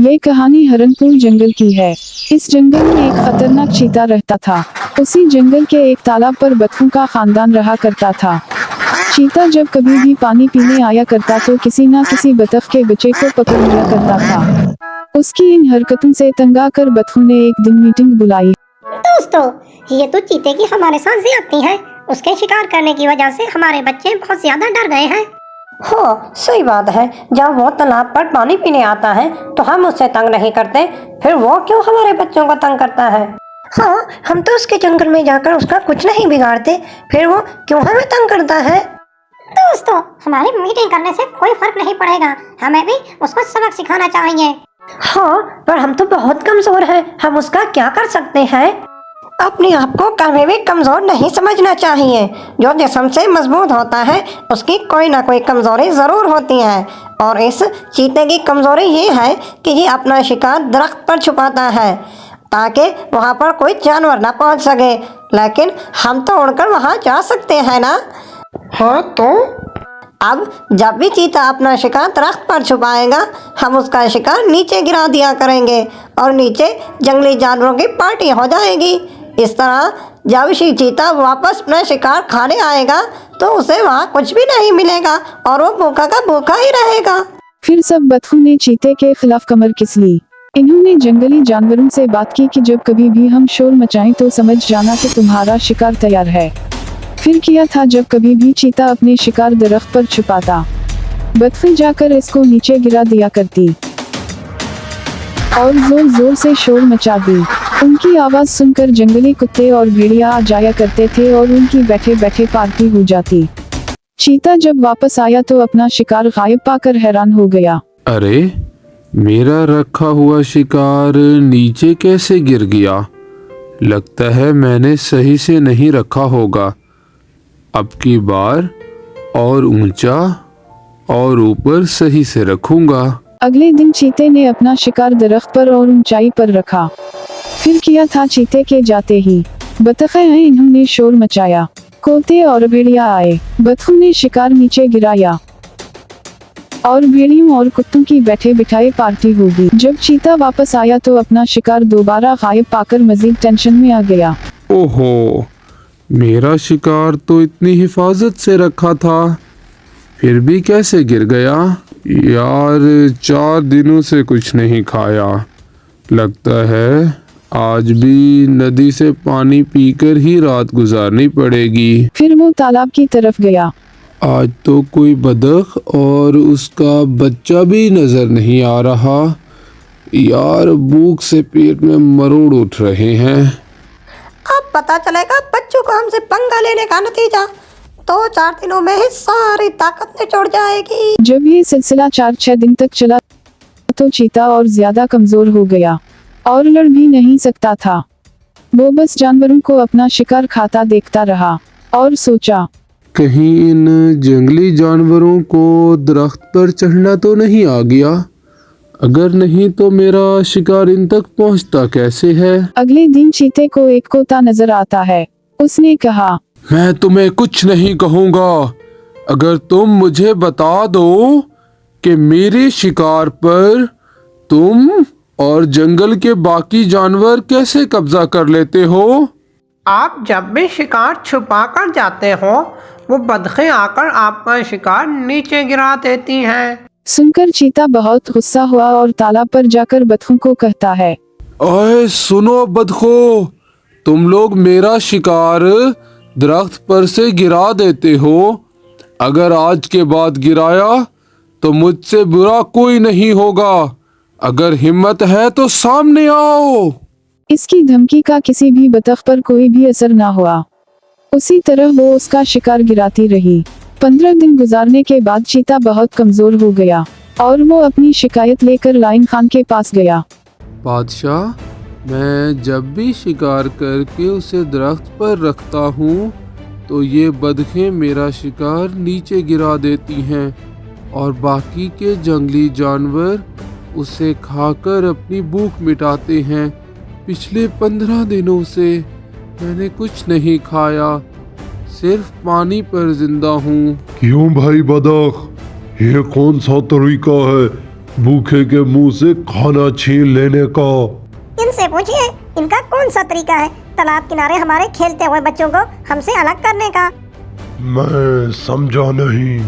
ये कहानी हरनपुर जंगल की है। इस जंगल में एक खतरनाक चीता रहता था। उसी जंगल के एक तालाब पर बतखों का खानदान रहा करता था। चीता जब कभी भी पानी पीने आया करता तो किसी न किसी बतख के बच्चे को पकड़ लिया करता था। उसकी इन हरकतों से तंग आकर बतखों ने एक दिन मीटिंग बुलाई। दोस्तों, ये तो चीते की हमारे साथ ज्यादती है। उसके शिकार करने की वजह से हमारे बच्चे बहुत ज्यादा डर गए हैं। हाँ, सही बात है। जब वो तालाब पर पानी पीने आता है तो हम उससे तंग नहीं करते, फिर वो क्यों हमारे बच्चों को तंग करता है? हाँ, हम तो उसके जंगल में जाकर उसका कुछ नहीं बिगाड़ते, फिर वो क्यों हमें तंग करता है? दोस्तों, हमारी मीटिंग करने से कोई फर्क नहीं पड़ेगा। हमें भी उसको सबक सिखाना चाहिए। हाँ, पर हम तो बहुत कमजोर हैं, हम उसका क्या कर सकते हैं? अपने आप को कभी भी कमजोर नहीं समझना चाहिए। जो जिस्म से मजबूत होता है उसकी कोई ना कोई कमजोरी जरूर होती है, और इस चीते की कमजोरी ये है कि ये अपना शिकार दरख्त पर छुपाता है ताकि वहाँ पर कोई जानवर ना पहुँच सके। लेकिन हम तो उड़कर वहाँ जा सकते हैं ना? हाँ, तो अब जब भी चीता अपना शिकार दरख्त पर छुपाएगा, हम उसका शिकार नीचे गिरा दिया करेंगे और नीचे जंगली जानवरों की पार्टी हो जाएगी। इस तरह जब चीता वापस अपना शिकार खाने आएगा तो उसे वहाँ कुछ भी नहीं मिलेगा और वो भूखा का भूखा ही रहेगा। फिर सब बतखों ने चीते के खिलाफ कमर किस ली। इन्होंने जंगली जानवरों से बात की कि जब कभी भी हम शोर मचाएं तो समझ जाना कि तुम्हारा शिकार तैयार है। फिर किया था जब कभी भी चीता अपने शिकार दरख्त पर छुपाता, बतखें जाकर इसको नीचे गिरा दिया करती और जोर जोर से शोर मचा दी। उनकी आवाज सुनकर जंगली कुत्ते और भेड़िया आ जाया करते थे और उनकी बैठे बैठे पार्टी हो जाती। चीता जब वापस आया तो अपना शिकार गायब पाकर हैरान हो गया। अरे, मेरा रखा हुआ शिकार नीचे कैसे गिर गया? लगता है मैंने सही से नहीं रखा होगा। अब की बार और ऊंचा और ऊपर सही से रखूंगा। अगले दिन चीते ने अपना शिकार दरख्त पर और ऊंचाई पर रखा। फिर किया था चीते के जाते ही बतखें आई, इन्होंने शोर मचाया। कोते और भेड़िया आए, बतखों ने शिकार नीचे गिराया और भेड़ियों और कुत्तों की बैठे बिठाए पार्टी होगी। जब चीता वापस आया तो अपना शिकार दोबारा गायब पाकर मजीद टेंशन में आ गया। ओहो, मेरा शिकार तो इतनी हिफाजत से रखा था, फिर भी कैसे गिर गया? यार, 4 दिनों से कुछ नहीं खाया। लगता है आज भी नदी से पानी पीकर ही रात गुजारनी पड़ेगी। फिर वो तालाब की तरफ गया। आज तो कोई बतख और उसका बच्चा भी नजर नहीं आ रहा। यार, भूख से पेट में मरोड़ उठ रहे हैं। अब पता चलेगा बच्चों को हमसे पंगा लेने का नतीजा। तो 4 दिनों में ही सारी ताकत निचोड़ जाएगी। जब ये सिलसिला 4-6 दिन तक चला तो चीता और ज्यादा कमजोर हो गया और लड़ भी नहीं सकता था। वो बस जानवरों को अपना शिकार खाता देखता रहा और सोचा, कहीं इन जंगली जानवरों को दरख्त पर चढ़ना तो नहीं आ गया? अगर नहीं तो मेरा शिकार इन तक पहुंचता कैसे है? अगले दिन चीते को एक कोता नजर आता है। उसने कहा, मैं तुम्हें कुछ नहीं कहूँगा अगर तुम मुझे बता दो कि मेरे शिकार पर तुम और जंगल के बाकी जानवर कैसे कब्जा कर लेते हो। आप जब भी शिकार छुपा कर जाते हो, वो बतखें आकर आपका शिकार नीचे गिरा देती हैं। सुनकर चीता बहुत गुस्सा हुआ और तालाब पर जाकर बतखों को कहता है, ओए सुनो बतखो, तुम लोग मेरा शिकार दरख्त पर से गिरा देते हो। अगर आज के बाद गिराया तो मुझसे बुरा कोई नहीं होगा। अगर हिम्मत है तो सामने आओ। इसकी धमकी का किसी भी बतख पर कोई भी असर ना हुआ। उसी तरह वो उसका शिकार गिराती रही। 15 दिन गुजारने के बाद चीता बहुत कमजोर हो गया और वो अपनी शिकायत लेकर लाइन खान के पास गया। बादशाह, मैं जब भी शिकार करके उसे दरख्त पर रखता हूँ तो ये बतखें मेरा शिकार नीचे गिरा देती हैं और बाकी के जंगली जानवर उसे खाकर अपनी भूख मिटाते हैं। पिछले 15 दिनों से मैंने कुछ नहीं खाया, सिर्फ पानी पर जिंदा हूँ। क्यों भाई बदख, ये कौन सा तरीका है भूखे के मुंह से खाना छीन लेने का। इनसे पूछिए इनका कौन सा तरीका है तालाब किनारे हमारे खेलते हुए बच्चों को हमसे अलग करने का। मैं समझा नहीं।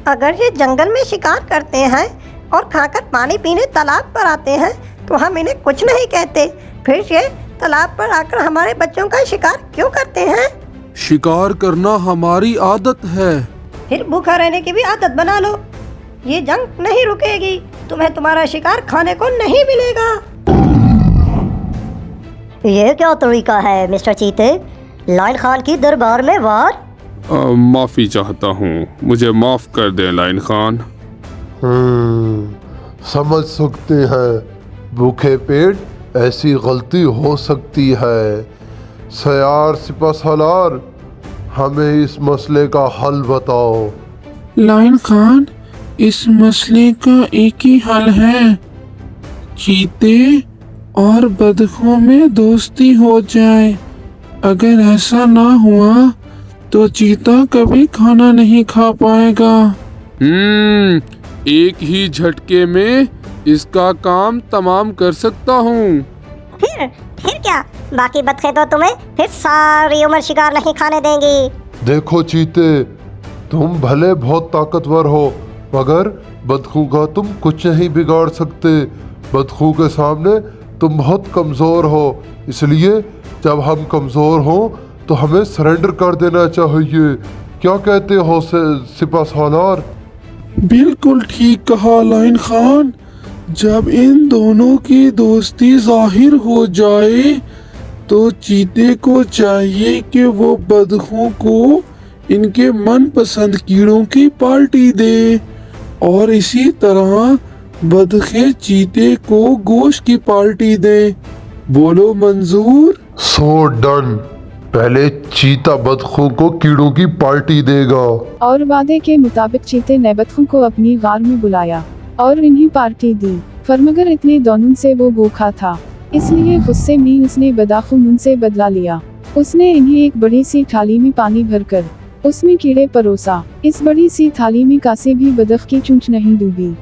अगर ये जंगल में शिकार करते हैं और खाकर पानी पीने तालाब पर आते हैं तो हम इन्हें कुछ नहीं कहते, फिर ये तालाब पर आकर हमारे बच्चों का शिकार क्यों करते हैं? शिकार करना हमारी आदत है। फिर भूखा रहने की भी आदत बना लो। ये जंग नहीं रुकेगी, तुम्हें तुम्हारा शिकार खाने को नहीं मिलेगा। ये क्या तरीका है मिस्टर चीते, लाइन खान की दरबार में वार। माफ़ी चाहता हूँ, मुझे माफ़ कर दें लाइन खान। समझ सकते हैं, भूखे पेट ऐसी गलती हो सकती है। सयार सिपहसालार, हमें इस मसले का हल बताओ। लाइन खान, इस मसले का एक ही हल है, चीते और बदखों में दोस्ती हो जाए। अगर ऐसा ना हुआ तो चीता कभी खाना नहीं खा पाएगा। एक ही झटके में इसका काम तमाम कर सकता हूँ। फिर क्या, बाकी बतखें तो तुम्हें फिर सारी उम्र शिकार नहीं खाने देंगी। देखो चीते, तुम भले बहुत ताकतवर हो मगर बदखू का तुम कुछ नहीं बिगाड़ सकते। बदखू के सामने तुम बहुत कमज़ोर हो, इसलिए जब हम कमज़ोर हो तो हमें सरेंडर कर देना चाहिए। क्या कहते हो सिपहसालार? बिल्कुल ठीक कहा लाइन खान। जब इन दोनों की दोस्ती जाहिर हो जाए तो चीते को चाहिए कि वो बदखों को इनके मनपसंद कीड़ों की पार्टी दे और इसी तरह बदखे चीते को गोश्त की पार्टी दे। बोलो मंजूर? So done. पहले चीता बदखों को कीड़ों की पार्टी देगा। और वादे के मुताबिक चीते ने बदखों को अपनी गार में बुलाया और इन्हीं पार्टी दी। पर मगर इतने दोनों से वो भूखा था, इसलिए गुस्से में उसने बदाखुन उनसे बदला लिया। उसने इन्हें एक बड़ी सी थाली में पानी भरकर उसमें कीड़े परोसा। इस बड़ी सी थाली में कासे भी बदख की चूंच नहीं डूबी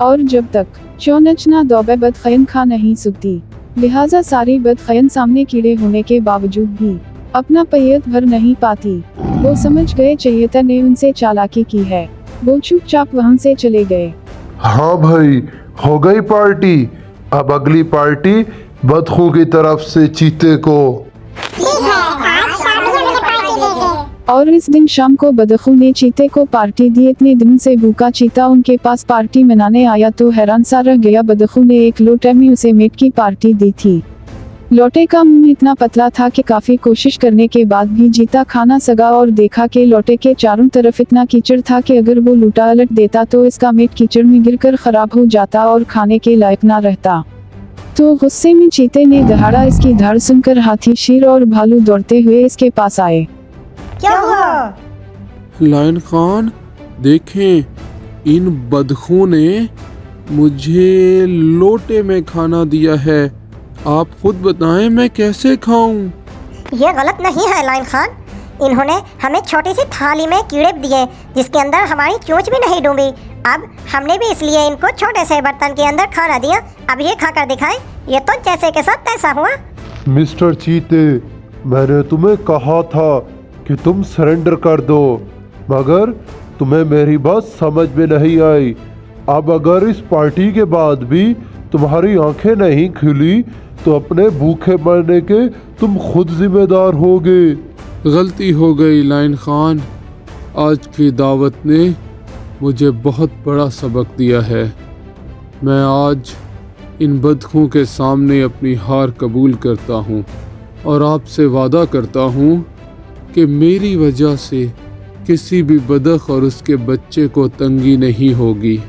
और जब तक चौनच ना दौबे बदखयन खा नहीं सकती। लिहाजा सारी बदखयन सामने कीड़े होने के बावजूद भी अपना पेट भर नहीं पाती। वो समझ गए चैता ने उनसे चालाकी की है। वो चुपचाप वहाँ से चले गए। हाँ भाई, हो गई पार्टी। अब अगली पार्टी बदखू की तरफ से चीते को। और इस दिन शाम को बदखू ने चीते को पार्टी दी। इतने दिन से भूखा चीता उनके पास पार्टी मनाने आया तो हैरान सा रह गया। बदखू ने एक लोटे में उसे मीट की पार्टी दी थी। लोटे का मुंह इतना पतला था कि काफी कोशिश करने के बाद भी चीता खाना सगा और देखा कि लोटे के चारों तरफ इतना कीचड़ था कि अगर वो लूटा अलट देता तो इसका मीट कीचड़ में गिरकर खराब हो जाता और खाने के लायक ना रहता। तो गुस्से में चीते ने दहाड़ा। इसकी धाड़ सुनकर हाथी, शेर और भालू दौड़ते हुए इसके पास आए। क्या हुआ? लाइन खान, देखें, इन बदखों ने मुझे लोटे में खाना दिया है। आप खुद बताएं मैं कैसे खाऊं? ये गलत नहीं है लाइन खान। इन्होंने हमें छोटी सी थाली में कीड़े दिए जिसके अंदर हमारी चोंच भी नहीं डूबी। अब हमने भी इसलिए इनको छोटे से बर्तन के अंदर खाना दिया। अब ये खाकर दिखाएं। ये तो जैसे के साथ तैसा हुआ। मिस्टर चीते, मैंने तुम्हें कहा था कि तुम सरेंडर कर दो, मगर तुम्हें मेरी बात समझ में नहीं आई। अब अगर इस पार्टी के बाद भी तुम्हारी आंखें नहीं खुली तो अपने भूखे मरने के तुम खुद जिम्मेदार होगे। गलती हो गई लाइन खान। आज की दावत ने मुझे बहुत बड़ा सबक दिया है। मैं आज इन बदखों के सामने अपनी हार कबूल करता हूँ और आपसे वादा करता हूँ कि मेरी वजह से किसी भी बदख और उसके बच्चे को तंगी नहीं होगी।